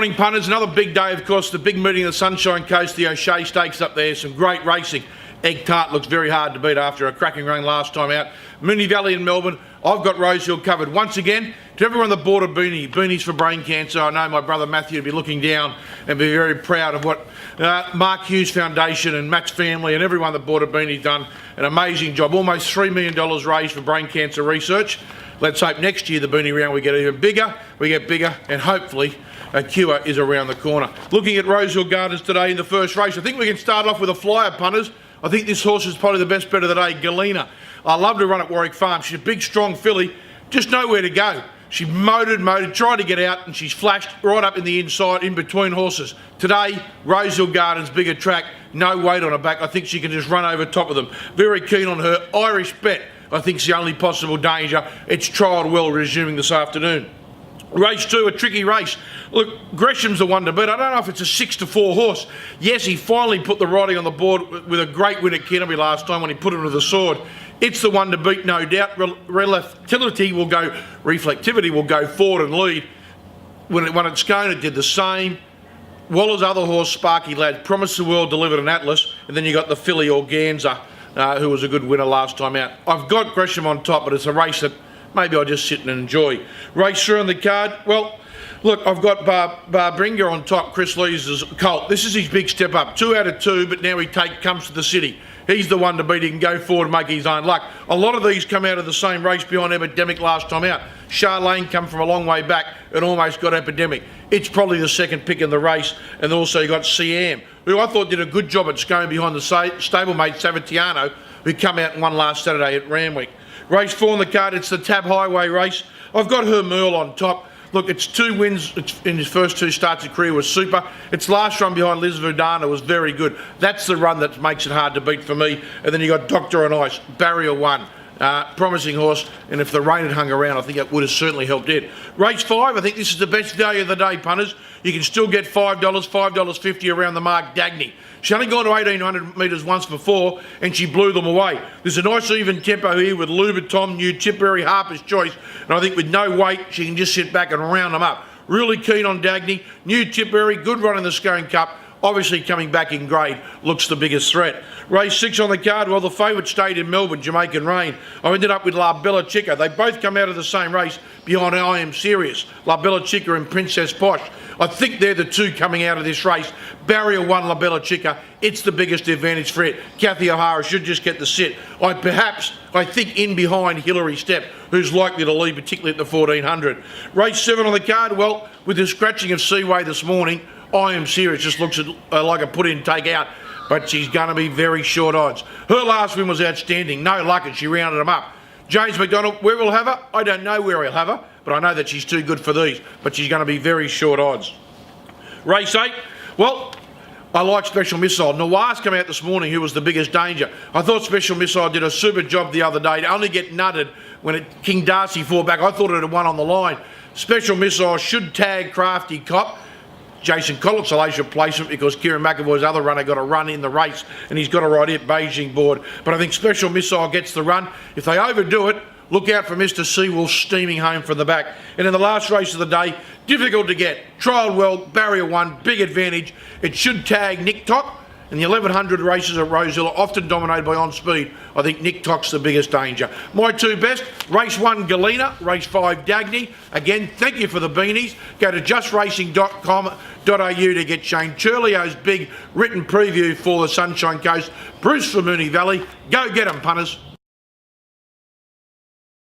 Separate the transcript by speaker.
Speaker 1: Morning punters, another big day of course, the big meeting of the Sunshine Coast, the O'Shea Stakes up there, some great racing. Egg Tart looks very hard to beat after a cracking run last time out. Moonee Valley in Melbourne, I've got Rosehill covered. Once again, to everyone on the board of Beanies for Brain Cancer, I know my brother Matthew will be looking down and be very proud of what Mark Hughes Foundation and Matt's family and everyone on the board of Beanies done. An amazing job, almost $3 million raised for brain cancer research. Let's hope next year the Beanie round we get even bigger, and hopefully a cure is around the corner. Looking at Rosehill Gardens today in the first race, I think we can start off with a flyer, punters. I think this horse is probably the best bet of the day, Galena. I love to run at Warwick Farm. She's a big, strong filly, just nowhere to go. She motored, tried to get out, and she's flashed right up in the inside, in between horses. Today, Rosehill Gardens, bigger track, no weight on her back. I think she can just run over top of them. Very keen on her. Irish Bet, I think, is the only possible danger. It's trialled well, resuming this afternoon. Race 2, a tricky race. Look, Gresham's the one to beat. I don't know if it's a 6-4 horse. Yes, he finally put the riding on the board with a great win at Kennerby last time when he put him to the sword. It's the one to beat, no doubt. Reflectivity will go forward and lead. When it's going, it did the same. Waller's other horse, Sparky Lad, Promised the World, delivered an Atlas. And then you got the filly Organza, who was a good winner last time out. I've got Gresham on top, but it's a race that maybe I'll just sit and enjoy. Race 3 on the card. Well, look, I've got Barbringa on top, Chris Lees' colt. This is his big step up. 2 out of 2, but now he comes to the city. He's the one to beat. He can go forward and make his own luck. A lot of these come out of the same race behind Epidemic last time out. Charlene come from a long way back and almost got Epidemic. It's probably the second pick in the race. And also you got Siam, who I thought did a good job at going behind the stablemate Savatiano, who come out and won last Saturday at Randwick. Race 4 on the card, it's the Tab Highway race. I've got her Merle on top. Look, it's 2 wins in his first 2 starts of career was super. Its last run behind Liz Verdana was very good. That's the run that makes it hard to beat for me. And then you got Doctor on Ice, Barrier 1. Promising horse, and if the rain had hung around, I think it would have certainly helped it. Race 5, I think this is the best day of the day, punters. You can still get $5, $5.50 around the mark, Dagny. She only gone to 1,800 metres once before, and she blew them away. There's a nice even tempo here with Lubertom, New Tipperary, Harper's Choice, and I think with no weight, she can just sit back and round them up. Really keen on Dagny. New Tipperary, good run in the Scone Cup. Obviously coming back in grade, looks the biggest threat. Race 6 on the card, well, the favourite stayed in Melbourne, Jamaican Rain. I ended up with La Bella Chica. They both come out of the same race behind I Am Serious, La Bella Chica and Princess Posh. I think they're the 2 coming out of this race. Barrier 1, La Bella Chica, it's the biggest advantage for it. Kathy O'Hara should just get the sit. I think in behind Hillary Step, who's likely to lead, particularly at the 1,400. Race 7 on the card, well, with the scratching of Seaway this morning, I Am Serious just looks like a put in, take out, but she's going to be very short odds. Her last win was outstanding, no luck, and she rounded them up. James McDonald, where we'll have her? I don't know where he'll have her, but I know that she's too good for these, but she's going to be very short odds. Race 8, well, I like Special Missile. Nawaz came out this morning, who was the biggest danger. I thought Special Missile did a super job the other day to only get nutted when King Darcy fought back. I thought it had won on the line. Special Missile should tag Crafty Cop. Jason Collett's a placement because Kieran McAvoy's other runner got a run in the race and he's got a right at Beijing board. But I think Special Missile gets the run. If they overdo it, look out for Mr. Seawolf steaming home from the back. And in the last race of the day, difficult to get. Trialled well, Barrier 1, big advantage. It should tag Nick Tock. And the 1,100 races at Rosehill are often dominated by on speed. I think Nick Tock's the biggest danger. My 2 best, race 1 Galena, race 5 Dagny. Again, thank you for the beanies. Go to justracing.com.au to get Shane Churlio's big written preview for the Sunshine Coast. Bruce for Moonee Valley. Go get 'em, punters.